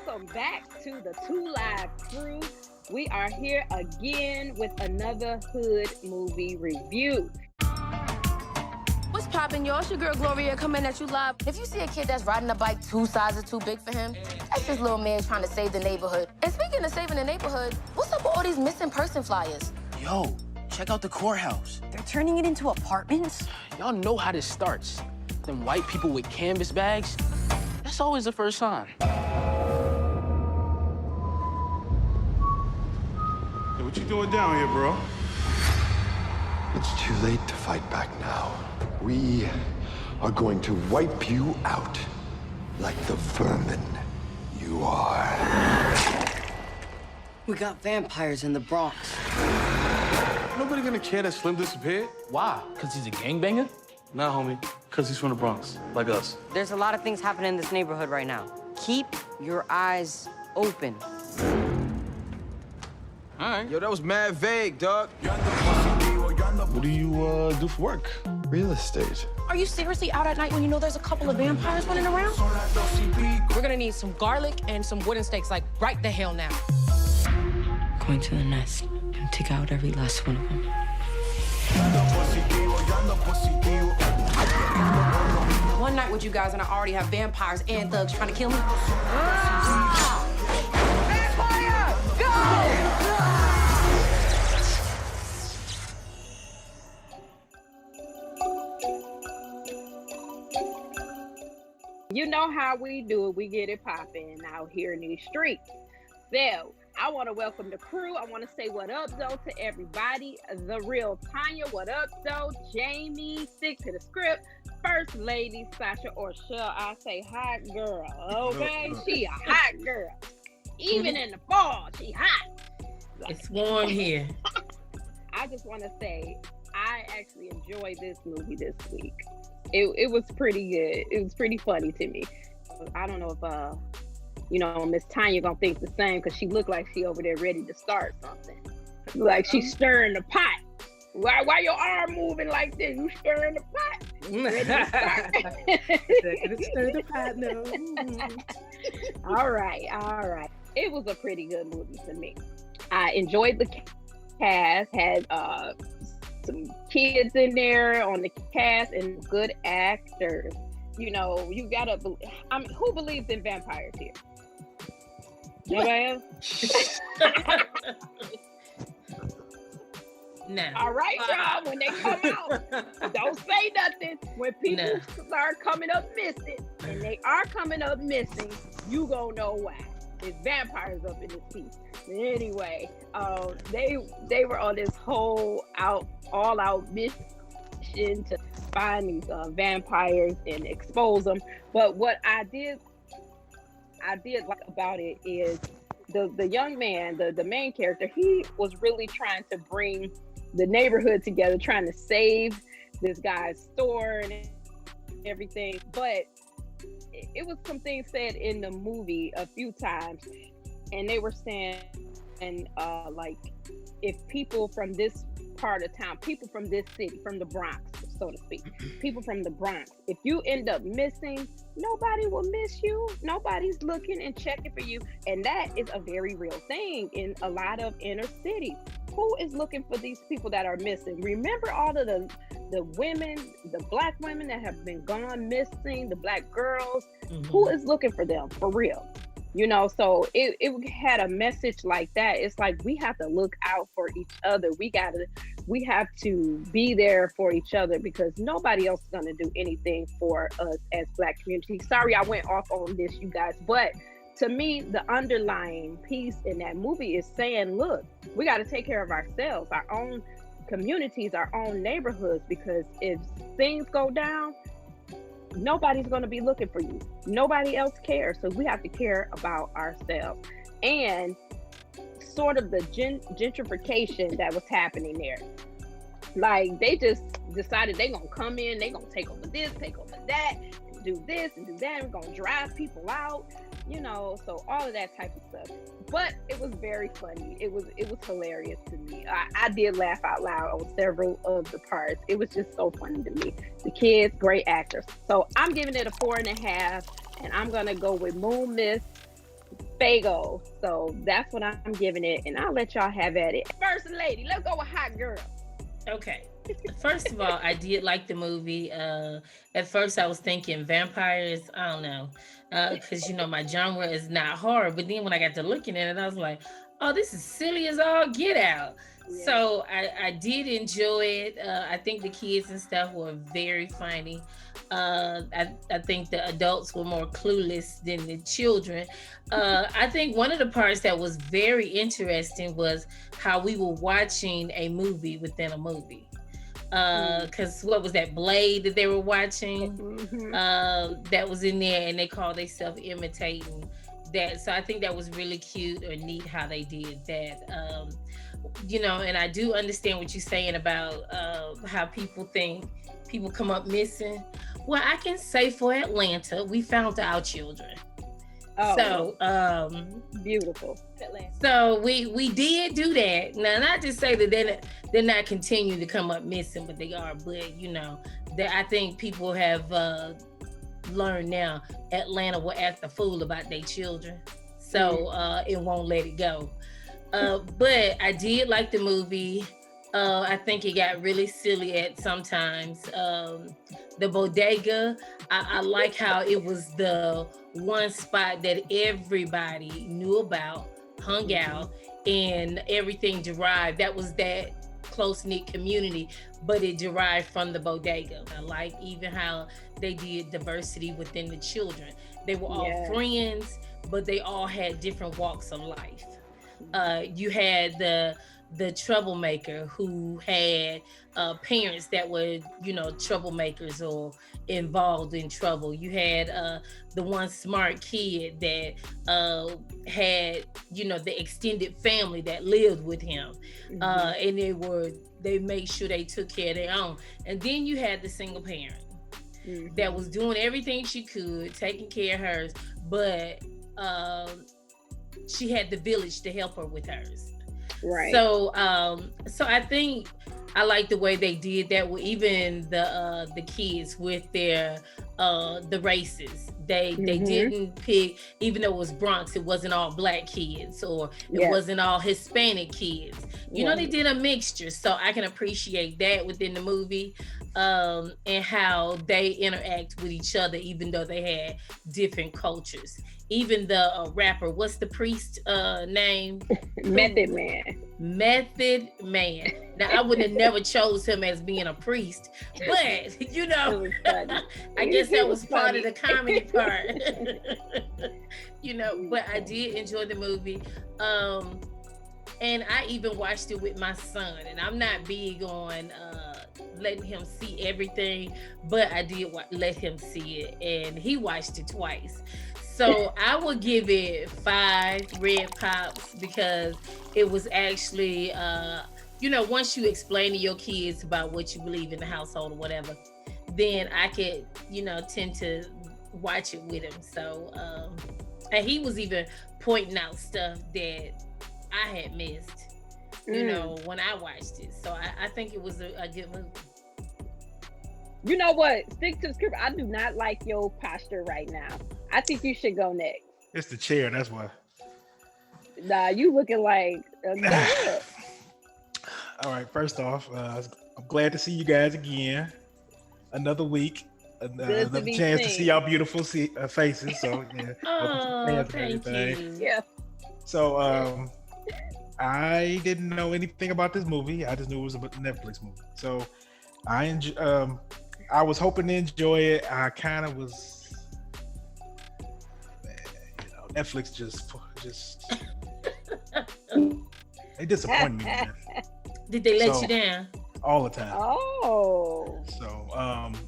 welcome back to the Two Live Crew. We are here again with another hood movie review. What's poppin', y'all? It's your girl Gloria coming at you live. If you see a kid that's riding a bike 2 sizes too big for him, that's just little man trying to save the neighborhood. And speaking of saving the neighborhood, what's up with all these missing person flyers? Yo, check out the courthouse. They're turning it into apartments? Y'all know how this starts. Them white people with canvas bags, that's always the first sign. Hey, what you doing down here, bro? It's too late to fight back now. We are going to wipe you out like the vermin you are. We got vampires in the Bronx. Nobody gonna care that Slim disappeared? Why? Because he's a gangbanger? Nah, homie, because he's from the Bronx, like us. There's a lot of things happening in this neighborhood right now. Keep your eyes open. All right. Yo, that was mad vague, dog. What do you do for work? Real estate. Are you seriously out at night when you know there's a couple of vampires running around? We're gonna need some garlic and some wooden stakes, like right the hell now. Going to the nest and take out every last one of them. One night with you guys and I already have vampires and thugs trying to kill me. You know how we do it. We get it popping out here in these streets. So, I want to welcome the crew. I want to say what up, though, to everybody. The real Tanya, what up, though? Jamie, stick to the script. First Lady Sasha, or shall I say hot girl, okay? She a hot girl. Even in the fall, she hot. It's warm here. I just want to say, I actually enjoyed this movie this week. It was pretty good. It was pretty funny to me. I don't know if, Miss Tanya gonna think the same because she looked like she over there ready to start something. Like she's stirring the pot. Why your arm moving like this? You stirring the pot? Ready to start. Stir the pot now. All right. It was a pretty good movie to me. I enjoyed the cast. Had some kids in there on the cast and good actors. You know, you gotta believe. Who believes in vampires here? Nobody else? No. All right, y'all. When they come out, don't say nothing. When people start coming up missing, and they are coming up missing, you gonna know why. There's vampires up in this piece. Anyway, they were on this whole all-out mission to find these vampires and expose them. But what I did like about it is the young man, the main character, he was really trying to bring the neighborhood together, trying to save this guy's store and everything. But it was some things said in the movie a few times, and they were saying, like, if people from this part of town, people from this city, from the Bronx, so to speak, people from the Bronx, if you end up missing, nobody will miss you. Nobody's looking and checking for you. And that is a very real thing in a lot of inner cities. Who is looking for these people that are missing? Remember all of the women, the black women that have been gone missing, the black girls. Who is looking for them for real? You know, so it had a message like that. It's like we have to look out for each other. We have to be there for each other because nobody else is going to do anything for us as Black community. Sorry, I went off on this, you guys, but to me, the underlying piece in that movie is saying, look, we got to take care of ourselves, our own communities, our own neighborhoods, because if things go down, nobody's going to be looking for you. Nobody else cares. So we have to care about ourselves. And sort of the gentrification that was happening there. Like, they just decided they're going to come in, they're going to take over this, take over that, and do this and do that. We're going to drive people out, you know, so all of that type of stuff. But it was very funny. It was hilarious to me. I did laugh out loud on several of the parts. It was just so funny to me. The kids, great actors. So I'm giving it a 4.5, and I'm going to go with Moon Mist Fago. So that's what I'm giving it, and I'll let y'all have at it. First lady, let's go with hot girl. Okay. First of all, I did like the movie. At first, I was thinking vampires. I don't know, because my genre is not horror. But then when I got to looking at it, I was like, "Oh, this is silly as all get out." Yeah. So I did enjoy it. I think the kids and stuff were very funny. I think the adults were more clueless than the children. I think one of the parts that was very interesting was how we were watching a movie within a movie. Because what was that Blade that they were watching? That was in there, and they called themselves imitating that. So I think that was really cute or neat how they did that. And I do understand what you're saying about how people think people come up missing. Well, I can say for Atlanta, we found our children. Oh, so beautiful. So we did do that. Now, not to say that they're not continuing to come up missing, but they are. But that I think people have learned now. Atlanta will act a fool about their children, so it won't let it go. But I did like the movie. I think it got really silly at sometimes. The bodega, I like how it was the one spot that everybody knew about, hung out, and everything derived. That was that close-knit community, but it derived from the bodega. I like even how they did diversity within the children. They were all friends, but they all had different walks of life. You had the troublemaker who had parents that were, troublemakers or involved in trouble. You had the one smart kid that had, the extended family that lived with him. And they made sure they took care of their own. And then you had the single parent that was doing everything she could, taking care of hers, but she had the village to help her with hers. Right. So I think I like the way they did that with even the kids with their the races. They didn't pick, even though it was Bronx, it wasn't all black kids or it wasn't all Hispanic kids. They did a mixture. So I can appreciate that within the movie. And how they interact with each other, even though they had different cultures. Even the rapper, what's the priest name? Method Man. Method Man. Now, I would have never chose him as being a priest, but I guess that was part of the comedy part. But I did enjoy the movie. And I even watched it with my son, and I'm not big on letting him see everything, but I did let him see it, and he watched it twice. So I would give it 5 red pops because it was actually, once you explain to your kids about what you believe in the household or whatever, then I could, tend to watch it with him. So, and he was even pointing out stuff that I had missed, when I watched it. So I think it was a good movie. You know what? Stick to the script. I do not like your posture right now. I think you should go next. It's the chair, that's why. Nah, you looking like All right, first off, I'm glad to see you guys again. Another week. Another chance to see y'all beautiful faces. So yeah. Oh, thank you. Yeah. So I didn't know anything about this movie. I just knew it was a Netflix movie. So I was hoping to enjoy it. I kind of was, Netflix just they disappointed me, man. Did they let you down? All the time. Oh. So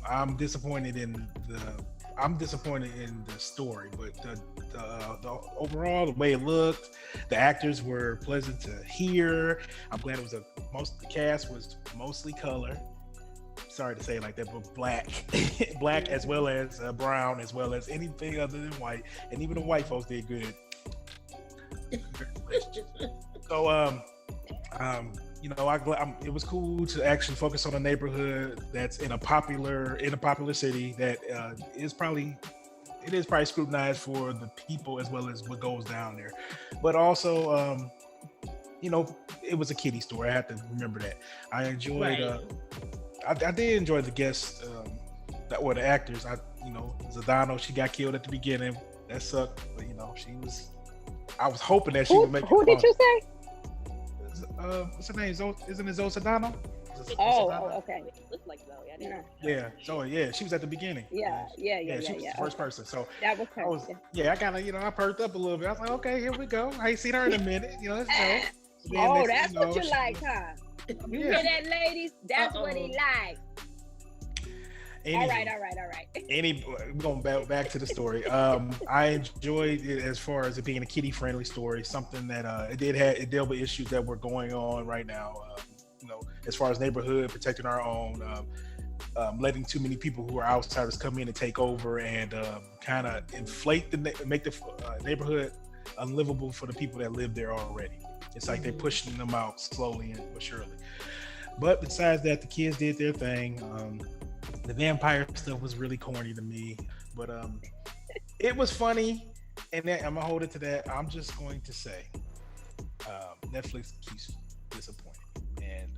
I'm disappointed in the story, but the overall, the way it looked, the actors were pleasant to hear. I'm glad it was most of the cast was mostly color. Sorry to say it like that, but black as well as brown, as well as anything other than white, and even the white folks did good. So it was cool to actually focus on a neighborhood that's in a popular city that is probably it is probably scrutinized for the people as well as what goes down there. But also, it was a kiddie story. I have to remember that. I enjoyed. I did enjoy the guests, the actors. Zadano, she got killed at the beginning. That sucked. But she was. I was hoping that she would make. Who did you say? What's her name? Isn't it Zoe Zadano? Okay. Looks like Zoe. Yeah. Zoe. Yeah, she was at the beginning. Yeah. She was the first person. So that was her. I kind of, I perked up a little bit. I was like, okay, here we go. I ain't seen her in a minute. Let's go. That's what you like, huh? You hear that, ladies? That's what he likes. All right. We're going back to the story. I enjoyed it as far as it being a kiddie-friendly story. Something that it dealt with issues that were going on right now. As far as neighborhood, protecting our own, letting too many people who are outsiders come in and take over and kind of make the neighborhood unlivable for the people that live there already. It's like they're pushing them out slowly but surely. But besides that, the kids did their thing. The vampire stuff was really corny to me, but it was funny, and I'm gonna hold it to that. I'm just going to say, Netflix keeps disappointing, and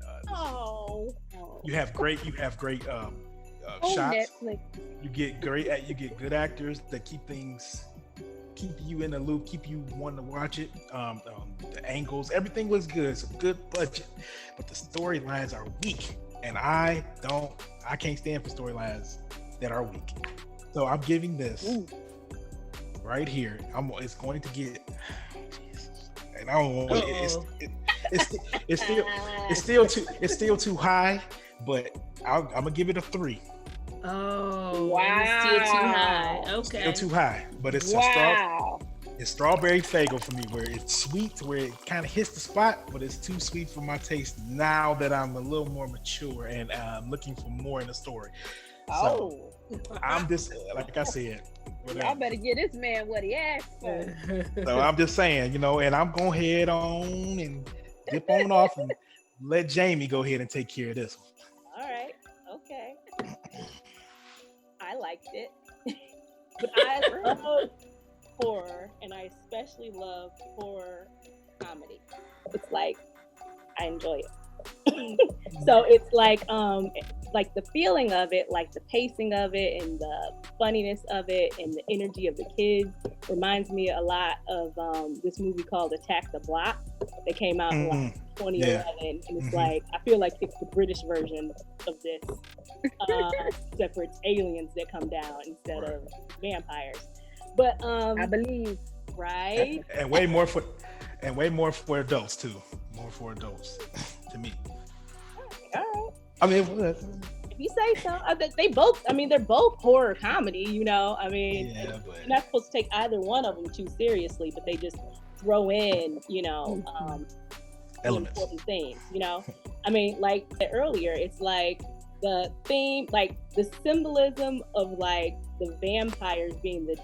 you have great shots. Netflix. You get good actors that keep you in the loop, keep you wanting to watch it. The angles, everything looks good. It's a good budget, but the storylines are weak, and I can't stand for storylines that are weak. So I'm giving this right here. It's going to get. And I don't want it's still too high, but I'm gonna give it a 3. Oh wow! It's still too high. Okay, still too high, but it's it's strawberry fago for me, where it's sweet, where it kind of hits the spot, but it's too sweet for my taste. Now that I'm a little more mature and I'm looking for more in the story, so I'm just like I said. Y'all better get this man what he asked for. So I'm just saying, and I'm gonna head on and dip on off and let Jamie go ahead and take care of this one. All right. Okay. I liked it. But I love horror, and I especially love horror comedy. It's like, I enjoy it. So it's like the feeling of it, like the pacing of it and the funniness of it and the energy of the kids reminds me a lot of this movie called Attack the Block that came out in like 2011. And it's like, I feel like it's the British version of this, except for it's aliens that come down instead of vampires. But I believe, right? And way more for adults too. More for adults to me. All right. I mean, if you say so. They're both horror comedy, I mean, but you're not supposed to take either one of them too seriously, but they just throw in, elements, important things, I mean, like I said earlier, it's like the theme, like the symbolism of like the vampires being the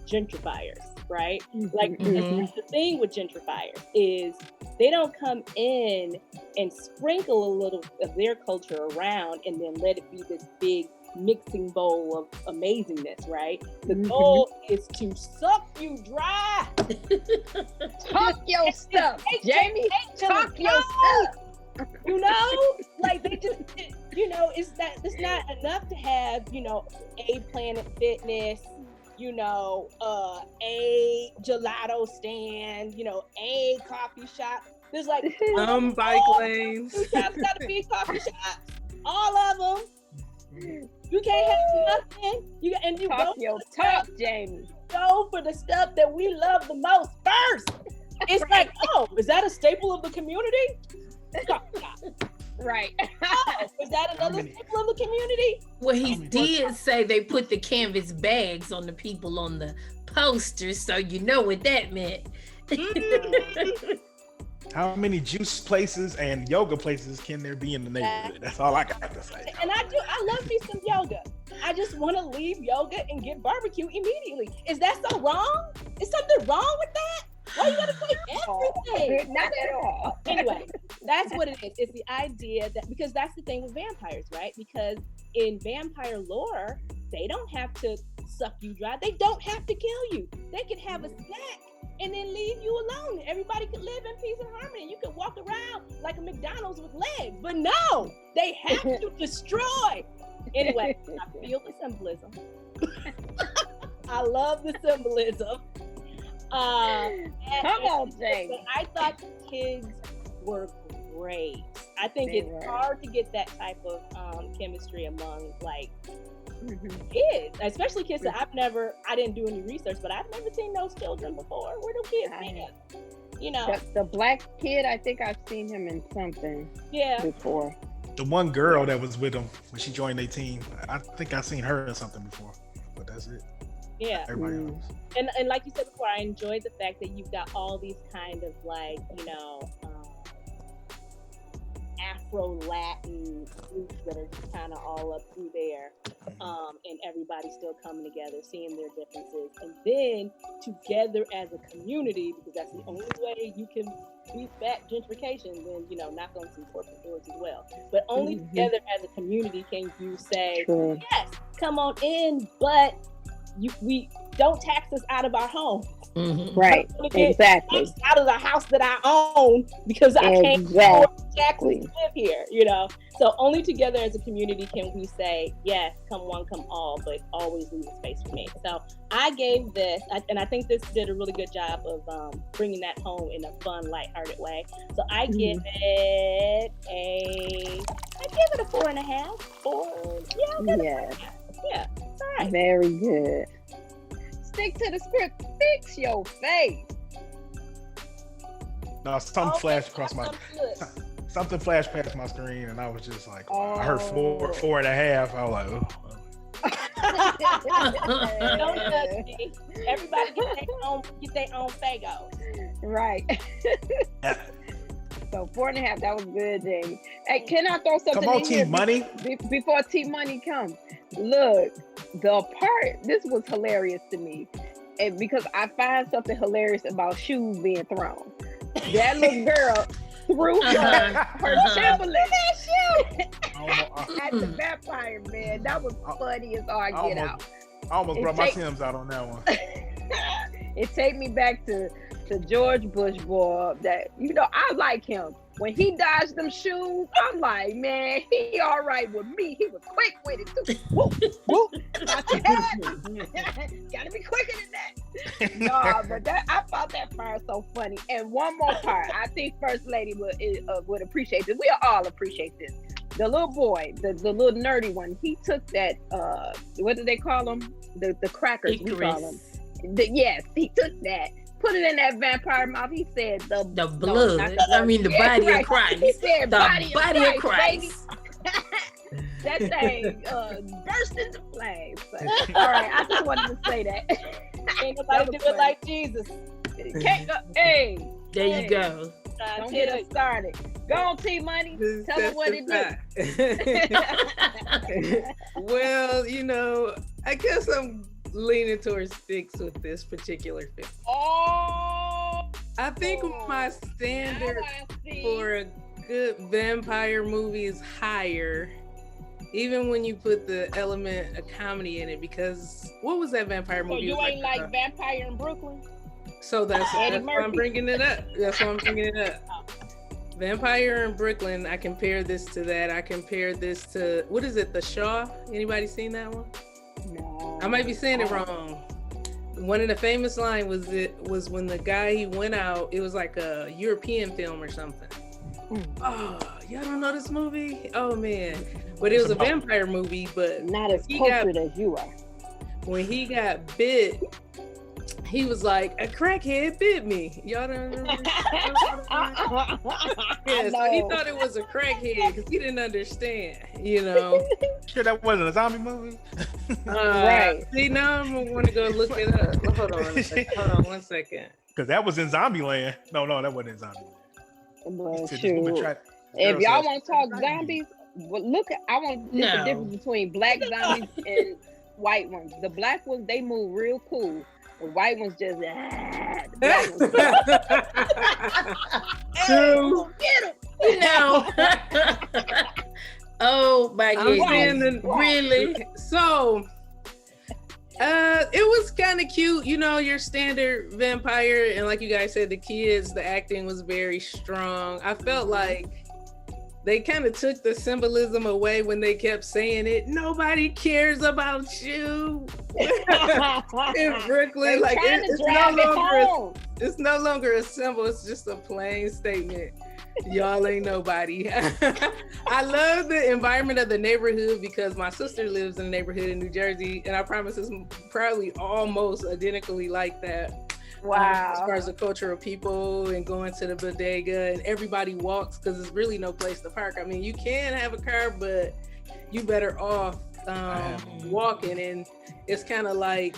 gentrifiers, right? Like the thing with gentrifiers is they don't come in and sprinkle a little of their culture around and then let it be this big mixing bowl of amazingness, right? The goal is to suck you dry. Talk your stuff, Jamie. Talk your stuff. Like they just, it's not enough to have, a Planet Fitness, a gelato stand, a coffee shop. There's like bike lanes. There's gotta be coffee shops. All of them. You can't have nothing. You talk your talk, Jamie. Go for the stuff that we love the most first. It's like, is that a staple of the community? Right. Is that another staple of the community? Well, he did say they put the canvas bags on the people on the posters, so you know what that meant. How many juice places and yoga places can there be in the neighborhood? That's all I got to say. And I love me some yoga. I just want to leave yoga and get barbecue immediately. Is that so wrong? Is something wrong with that? Why you gotta take everything? Not at all. Anyway, that's what it is. It's the idea that, because that's the thing with vampires, right? Because in vampire lore, they don't have to suck you dry. They don't have to kill you. They can have a snack and then leave you alone. Everybody could live in peace and harmony. You could walk around like a McDonald's with legs. But no, they have to destroy. Anyway, I feel the symbolism. I love the symbolism. Come on, James. I thought the kids were great. I think it's hard to get that type of chemistry among like kids, especially kids that I didn't do any research, but I've never seen those children before. Where do kids stand? You know, the black kid, I think I've seen him in something before. The one girl that was with him when she joined their team, I think I've seen her in something before, but that's it. Yeah. Everybody else. And like you said before, I enjoyed the fact that you've got all these kind of like, you know, Afro-Latin groups that are just kind of all up through there, and everybody still coming together, seeing their differences, and then together as a community, because that's the only way you can beat back gentrification. Then, you know, knock on some corporate doors as well. But only together as a community can you say, yes, come on in, but we don't tax us out of our home. Right, exactly. Out of the house that I own because I can't afford taxes to live here, you know. So only together as a community can we say, yes, come one, come all, but always leave a space for me. So I gave this, and I think this did a really good job of bringing that home in a fun, lighthearted way. So I give it a 4.5. 4, yeah, it's all right. Very good. Stick to the script. Fix your face. No, something flashed across something flashed past my screen, and I was just like, I heard 4.5. I was like, oh. Don't judge me. Everybody get their own Fagos. Right. So 4.5. That was good, Jamie. Hey, can I throw something Come on, in T here Money. Before T Money comes? Look, the part, this was hilarious to me, and because I find something hilarious about shoes being thrown. That little girl threw her Timberland at the vampire, man. That was funny as all get out. I almost brought my Timbs out on that one. It take me back to George Bush, boy. That, you know, I like him. When he dodged them shoes, I'm like, man, he all right with me. He was quick with it too. Whoop, whoop. Gotta be quicker than that. No, but I found that part so funny. And one more part, I think First Lady would appreciate this. We'll all appreciate this. The little boy, the little nerdy one, he took that, what do they call them? The crackers, we call them. Yes, he took that. Put it in that vampire mouth. He said the blood. The body of Christ. He said the body of Christ. That thing burst into flames. But, all right, I just wanted to say that. Ain't nobody do it like Jesus. Can't go. Hey, there you go. Don't get us started. Go on, T Money. Tell them what it do. Well, you know, I guess I'm leaning towards sticks with this particular film. I think my standard for a good vampire movie is higher, even when you put the element of comedy in it, because what was that vampire movie? So you ain't like Vampire in Brooklyn? So that's why I'm bringing it up. That's why I'm bringing it up. Vampire in Brooklyn, I compare this to that. I compare this to, what is it, The Shaw? Anybody seen that one? No. I might be saying it wrong. One of the famous lines was when the guy, he went out, it was like a European film or something. Oh, y'all don't know this movie? Oh man. But it was a vampire movie, but not as cultured as you are. When he got bit, he was like, a crackhead bit me. Y'all don't remember? Yeah, so he thought it was a crackhead because he didn't understand, you know. Sure that wasn't a zombie movie? Right. See, now I'm going to want to go look it up. Hold on 1 second. Because that was in Zombieland. No, that wasn't in Zombieland. Well, sure. If y'all want to talk zombies, well, look, I want to see the difference between black zombies and white ones. The black ones, they move real cool. The white ones just, the black ones. True. Get him. You know. Oh my goodness. Really? So, It was kind of cute, you know, your standard vampire, and like you guys said, the kids, the acting was very strong. I felt like they kind of took the symbolism away when they kept saying it. Nobody cares about you in Brooklyn. Like it's no longer a symbol. It's just a plain statement. Y'all ain't nobody. I love the environment of the neighborhood because my sister lives in a neighborhood in New Jersey, and I promise it's probably almost identically like that. Wow. As far as the culture of people and going to the bodega, and everybody walks because there's really no place to park. I mean, you can have a car, but you better off walking, and it's kind of like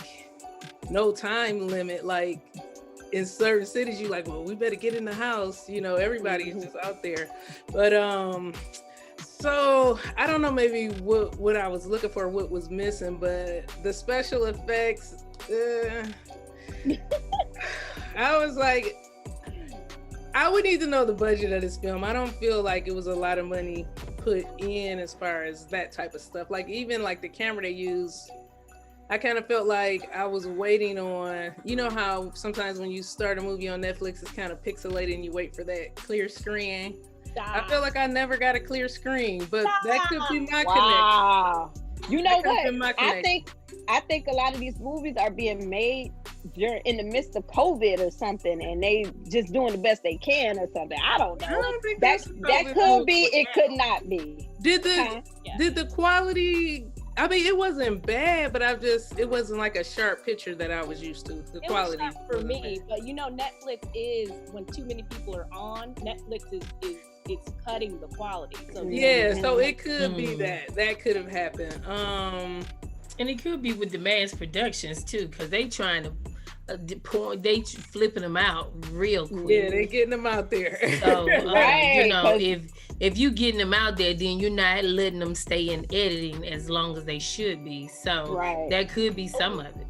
no time limit. Like in certain cities, you like, well, we better get in the house. You know, everybody is just out there. But so I don't know maybe what I was looking for, what was missing, but the special effects. I was like, I would need to know the budget of this film. I don't feel like it was a lot of money put in as far as that type of stuff. Like even like the camera they use, I kind of felt like I was waiting on, you know how sometimes when you start a movie on Netflix, it's kind of pixelated and you wait for that clear screen. I feel like I never got a clear screen, but that could be my connection. You know what? I think a lot of these movies are being made in the midst of COVID or something, and they just doing the best they can or something. I don't know. That could be. It could not be. Did the quality? I mean, it wasn't bad, but it wasn't like a sharp picture that I was used to. The quality was sharp for me, but you know, Netflix is when too many people are on. Netflix is it's cutting the quality. So yeah, so it could be that could have happened. And it could be with the mass productions too, because they trying to they flipping them out real quick. Yeah, they getting them out there. So you know, if you getting them out there, then you're not letting them stay in editing as long as they should be. So that could be some of it.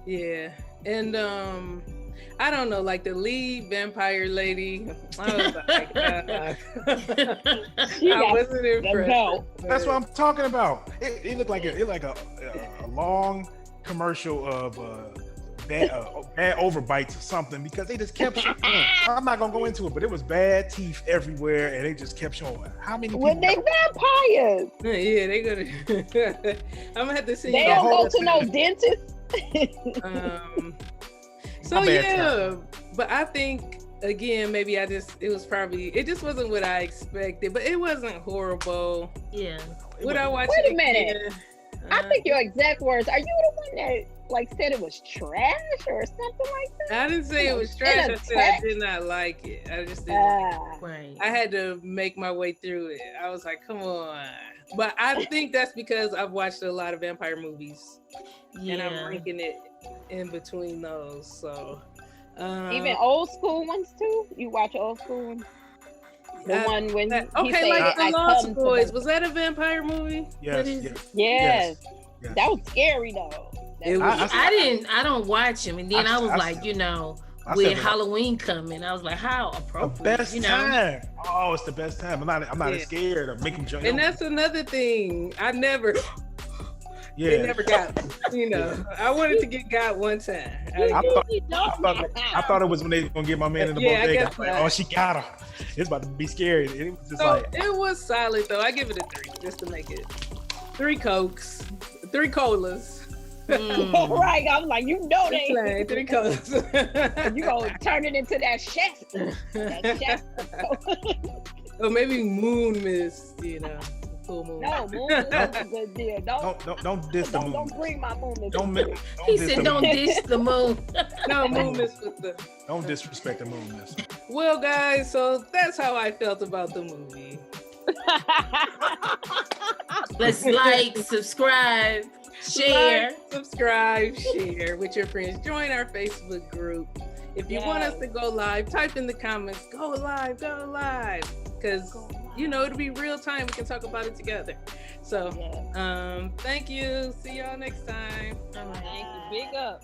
Yeah, and I don't know, like the lead vampire lady. I was like, I wasn't impressed. That's what I'm talking about. It looked like a long commercial of bad overbites or something, because they just kept showing. I'm not gonna go into it, but it was bad teeth everywhere, and they just kept showing. How many people? When they vampires. Yeah, they gonna. I'm gonna have to see. They don't go to no dentist. So yeah, but I think again, maybe it just wasn't what I expected, but it wasn't horrible. Yeah. Would I watch it again? Wait a minute. I think your exact words. Are you the one that like said it was trash or something like that? I didn't say it was trash. I said I did not like it. I just didn't. Right. I had to make my way through it. I was like, come on. But I think that's because I've watched a lot of vampire movies, and I'm ranking it in between those. So even old school ones too. You watch old school ones. The one when like the Lost Boys. Was that a vampire movie? Yes. That was scary though. I don't watch them, and then I was like, you know, with Halloween coming, I was like, how appropriate. The best time. Oh, it's the best time. I'm not scared of making jokes. And that's another thing. I never. They never got me. You know, I wanted to get got one time. I thought it was when they were gonna get my man in the bodega. Like, oh, she got her. It's about to be scary. It was just it was solid though. I give it a 3 just to make it. 3 Cokes, 3 colas. Right, I was like, you know they 3 colas. You gonna turn it into that Shasta. Or maybe Moon Mist, you know. Moon. No, Moon Mist is a good deal. Don't diss the Moon. Don't bring my Moon Mist. He said don't diss the Moon. No, Moon Mist with the. Don't disrespect the Moon Mist. Well, guys, so that's how I felt about the movie. Let's like, subscribe, share. Subscribe, share with your friends. Join our Facebook group. If you want us to go live, type in the comments, go live. Because, you know, it'll be real time. We can talk about it together. So, thank you. See y'all next time. Thank you. Big up.